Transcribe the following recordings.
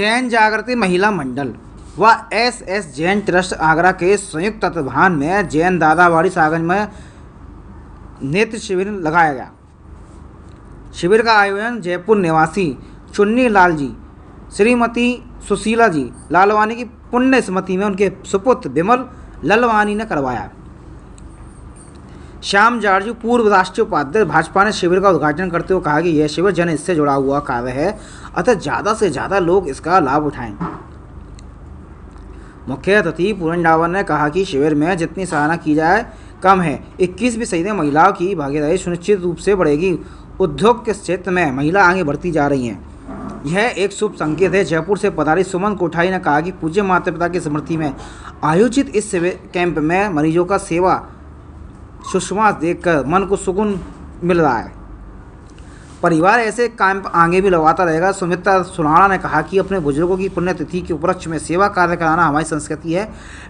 जैन जागृति महिला मंडल व एस जैन ट्रस्ट आगरा के संयुक्त तत्वावधान में जैन दादावाड़ी सागंज में नेत्र शिविर लगाया गया। शिविर का आयोजन जयपुर निवासी चुन्नी लाल जी, श्रीमती सुशीला जी लालवानी की पुण्य स्मृति में उनके सुपुत्र विमल ललवानी ने करवाया। श्याम जारजू पूर्व राष्ट्रीय उपाध्यक्ष भाजपा ने शिविर का उद्घाटन करते हुए कहा कि यह शिविर जन इससे जुड़ा हुआ कार्य है, अतः ज़्यादा से ज़्यादा लोग इसका लाभ उठाएं। मुख्य अतिथि पूरन रावत ने कहा कि शिविर में जितनी सराहना की जाए कम है। 21वीं सदी में महिलाओं की भागीदारी सुनिश्चित रूप से बढ़ेगी। उद्योग के क्षेत्र में महिला आगे बढ़ती जा रही हैं, यह एक शुभ संकेत है। जयपुर से पधारी सुमन कोठारी ने कहा कि पूज्य माता पिता की स्मृति में आयोजित इस कैंप में मरीजों का सेवा सुश्वास देखकर मन को सुकून मिल रहा है। परिवार ऐसे कैंप आगे भी लगवाता रहेगा। सुमित्रा सुराणा ने कहा कि अपने बुजुर्गों की पुण्यतिथि के उपलक्ष्य में सेवा कार्य कराना हमारी संस्कृति है।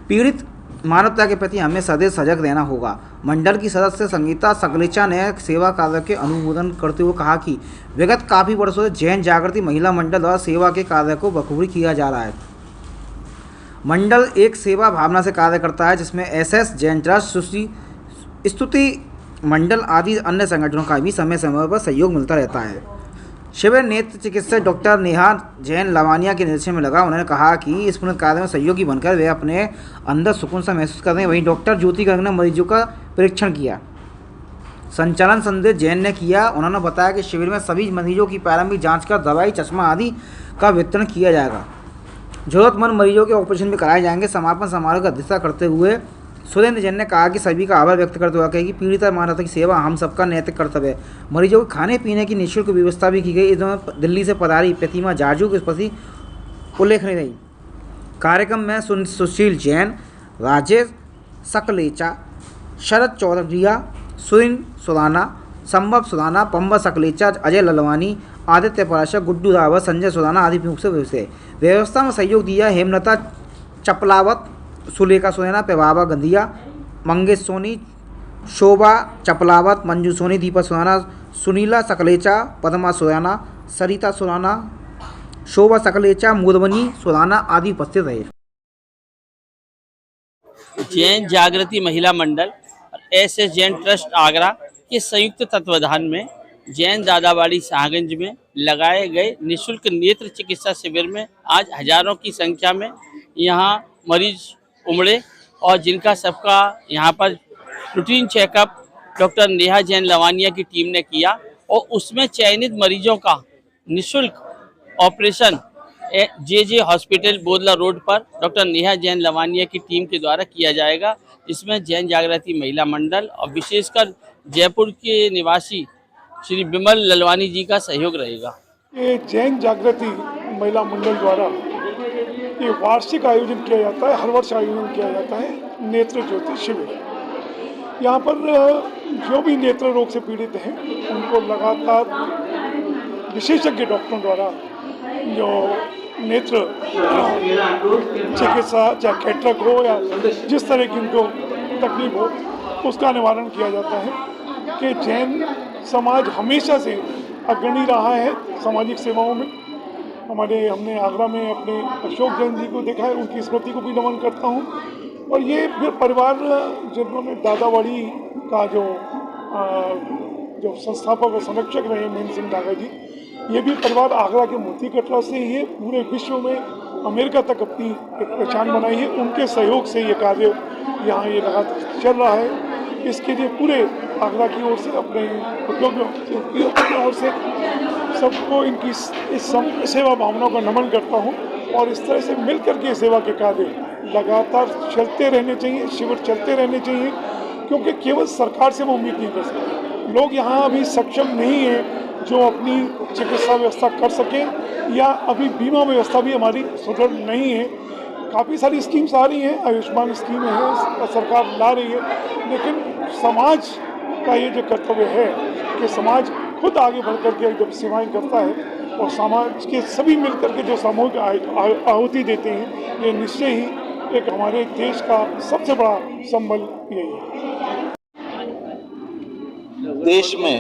पीड़ित मानवता के प्रति हमें सदैव सजग रहना होगा। मंडल की सदस्य संगीता सकलेचा ने सेवा कार्य के अनुमोदन करते हुए कहा कि विगत काफ़ी वर्षों से जैन जागृति महिला मंडल द्वारा सेवा के कार्य को बखूबी किया जा रहा है। मंडल एक सेवा भावना से कार्य करता है, जिसमें एस जैन ट्रस्ट, स्तुति मंडल आदि अन्य संगठनों का भी समय समय पर सहयोग मिलता रहता है। शिविर नेत्र चिकित्सक डॉक्टर नेहा जैन लवानिया के निर्देशन में लगा। उन्होंने कहा कि इस पुण्य कार्य में सहयोगी बनकर वे अपने अंदर सुकून सा महसूस कर रहे हैं। वहीं डॉक्टर ज्योति गर्ग ने मरीजों का परीक्षण किया। संचालन संदेश जैन ने किया। उन्होंने बताया कि शिविर में सभी मरीजों की प्रारंभिक जाँच कर दवाई, चश्मा आदि का वितरण किया जाएगा। जरूरतमंद मरीजों के ऑपरेशन भी कराए जाएंगे। समापन समारोह की अध्यक्षता करते हुए सुरेंद्र जैन ने कहा कि सभी का आभार व्यक्त करते हुए कहा कि पीड़ित मानवता की सेवा हम सबका नैतिक कर्तव्य है। मरीजों को खाने पीने की निःशुल्क व्यवस्था भी की गई। इस दौरान दिल्ली से पधारी प्रतिमा जारजू की उपस्थिति उल्लेखनीय रही। कार्यक्रम में सुशील जैन, राजेश सकलेचा, शरद चौधरिया, सुरीन सुराना, संभव सुराना, पंबा सकलेचा, अजय ललवानी, आदित्य पराशर, गुड्डू रावत, संजय सुराना आदि प्रमुख से व्यवस्था में सहयोग दिया। हेमलता चपलावत, सुलेखा सोना, पेवाबा गंधिया, मंगेश सोनी, शोभा चपलावत, मंजू सोनी, दीपा सुराना, सुनीला सकलेचा, पद्मा सुराना, सरिता सुराना, शोभा सकलेचा, मुदवनी सुराना आदि उपस्थित रहे। जैन जागृति महिला मंडल और एस जैन ट्रस्ट आगरा के संयुक्त तत्वावधान में जैन दादावाड़ी सागंज में लगाए गए निःशुल्क नेत्र चिकित्सा शिविर में आज हजारों की संख्या में यहाँ मरीज उमड़े और जिनका सबका यहाँ पर routine checkup doctor Neha Jain Lavania की टीम ने किया और उसमें चयनित मरीजों का निःशुल्क ऑपरेशन जे हॉस्पिटल बोदला रोड पर डॉक्टर नेहा जैन लवानिया की टीम के द्वारा किया जाएगा। इसमें जैन जागृति महिला मंडल और विशेषकर जयपुर के निवासी श्री विमल ललवानी जी का सहयोग रहेगा। ये जैन जागृति महिला मंडल द्वारा ये वार्षिक आयोजन किया जाता है, हर वर्ष आयोजन किया जाता है नेत्र ज्योति शिविर। यहाँ पर जो भी नेत्र रोग से पीड़ित हैं उनको लगातार विशेषज्ञ डॉक्टरों द्वारा जो नेत्र चिकित्सा, चाहे कैटरेक्ट हो या जिस तरह की उनको तकलीफ हो, उसका निवारण किया जाता है। कि जैन समाज हमेशा से अग्रणी रहा है सामाजिक सेवाओं में। हमने आगरा में अपने अशोक जैन जी को देखा है, उनकी स्मृति को भी नमन करता हूँ। और ये फिर परिवार जिन्होंने दादावाड़ी का जो संस्थापक और संरक्षक रहे महेंद्र सिंह डागा जी, ये भी परिवार आगरा के मोती कटरा से ही है, पूरे विश्व में अमेरिका तक अपनी एक पहचान बनाई है। उनके सहयोग से ये कार्य यहाँ ये लगातार चल रहा है। इसके लिए पूरे आगरा की ओर से, अपने उद्योगों की ओर से सबको इनकी इस सेवा भावना का नमन करता हूँ। और इस तरह से मिलकर के सेवा के कार्य लगातार चलते रहने चाहिए, शिविर चलते रहने चाहिए, क्योंकि केवल सरकार से हम उम्मीद नहीं कर सकते। लोग यहाँ अभी सक्षम नहीं हैं जो अपनी चिकित्सा व्यवस्था कर सकें, या अभी बीमा व्यवस्था भी हमारी सुदृढ़ नहीं है। काफ़ी सारी स्कीम्स आ रही हैं, आयुष्मान स्कीम है सरकार ला रही है, लेकिन समाज का ये जो कर्तव्य है कि समाज खुद आगे बढ़ करके जब सेवाएं करता है और समाज के सभी मिलकर के जो सामूहिक आहुति देते हैं, ये निश्चय ही एक हमारे देश का सबसे बड़ा संबल यही है। देश में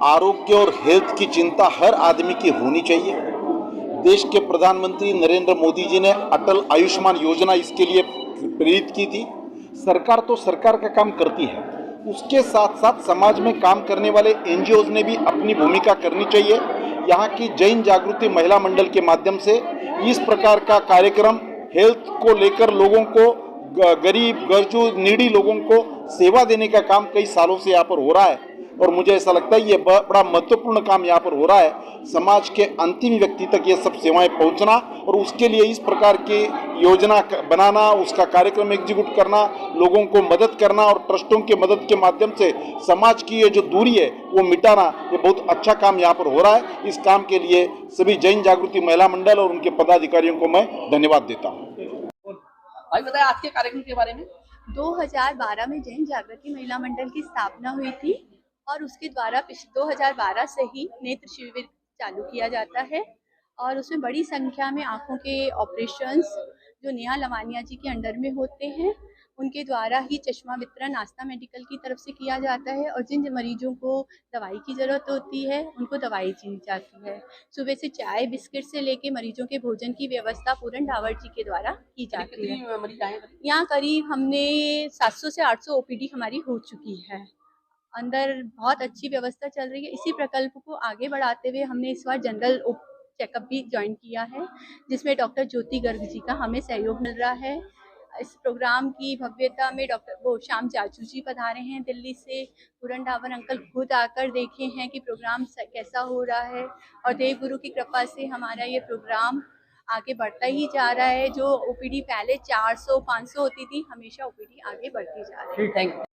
आरोग्य और हेल्थ की चिंता हर आदमी की होनी चाहिए। देश के प्रधानमंत्री नरेंद्र मोदी जी ने अटल आयुष्मान योजना इसके लिए प्रेरित की थी। सरकार तो सरकार का काम करती है, उसके साथ साथ समाज में काम करने वाले एनजीओज ने भी अपनी भूमिका करनी चाहिए। यहाँ की जैन जागृति महिला मंडल के माध्यम से इस प्रकार का कार्यक्रम हेल्थ को लेकर लोगों को, गरीब गरजू नीडी लोगों को सेवा देने का काम कई सालों से यहाँ पर हो रहा है और मुझे ऐसा लगता है ये बड़ा महत्वपूर्ण काम यहाँ पर हो रहा है। समाज के अंतिम व्यक्ति तक ये सब सेवाएं पहुँचना और उसके लिए इस प्रकार की योजना बनाना, उसका कार्यक्रम एग्जीक्यूट करना, लोगों को मदद करना और ट्रस्टों की मदद के माध्यम से समाज की ये जो दूरी है वो मिटाना, ये बहुत अच्छा काम यहाँ पर हो रहा है। इस काम के लिए सभी जैन जागृति महिला मंडल और उनके पदाधिकारियों को मैं धन्यवाद देता हूँ। भाई बताएं आज के कार्यक्रम के बारे में। 2012 में जैन जागृति महिला मंडल की स्थापना हुई थी और उसके द्वारा 2012 से ही नेत्र शिविर चालू किया जाता है और उसमें बड़ी संख्या में आँखों के ऑपरेशंस जो नेहा लवानिया जी के अंडर में होते हैं उनके द्वारा ही चश्मा वितरण आस्था मेडिकल की तरफ से किया जाता है और जिन मरीजों को दवाई की ज़रूरत होती है उनको दवाई दी जाती है। सुबह से चाय बिस्किट से लेके मरीजों के भोजन की व्यवस्था पूरन डावर जी के द्वारा की जाती है। यहाँ करीब हमने 700 से 800 ओपीडी हमारी हो चुकी है। अंदर बहुत अच्छी व्यवस्था चल रही है। इसी प्रकल्प को आगे बढ़ाते हुए हमने इस बार जनरल चेकअप भी ज्वाइन किया है जिसमें डॉक्टर ज्योति गर्ग जी का हमें सहयोग मिल रहा है। इस प्रोग्राम की भव्यता में डॉक्टर श्याम चाचू जी पधारे हैं दिल्ली से। पूरन डावर अंकल खुद आकर देखे हैं कि प्रोग्राम कैसा हो रहा है और देवगुरु की कृपा से हमारा ये प्रोग्राम आगे बढ़ता ही जा रहा है। जो ओपीडी पहले 400-500 होती थी, हमेशा ओपीडी आगे बढ़ती जा रही है। Thank you.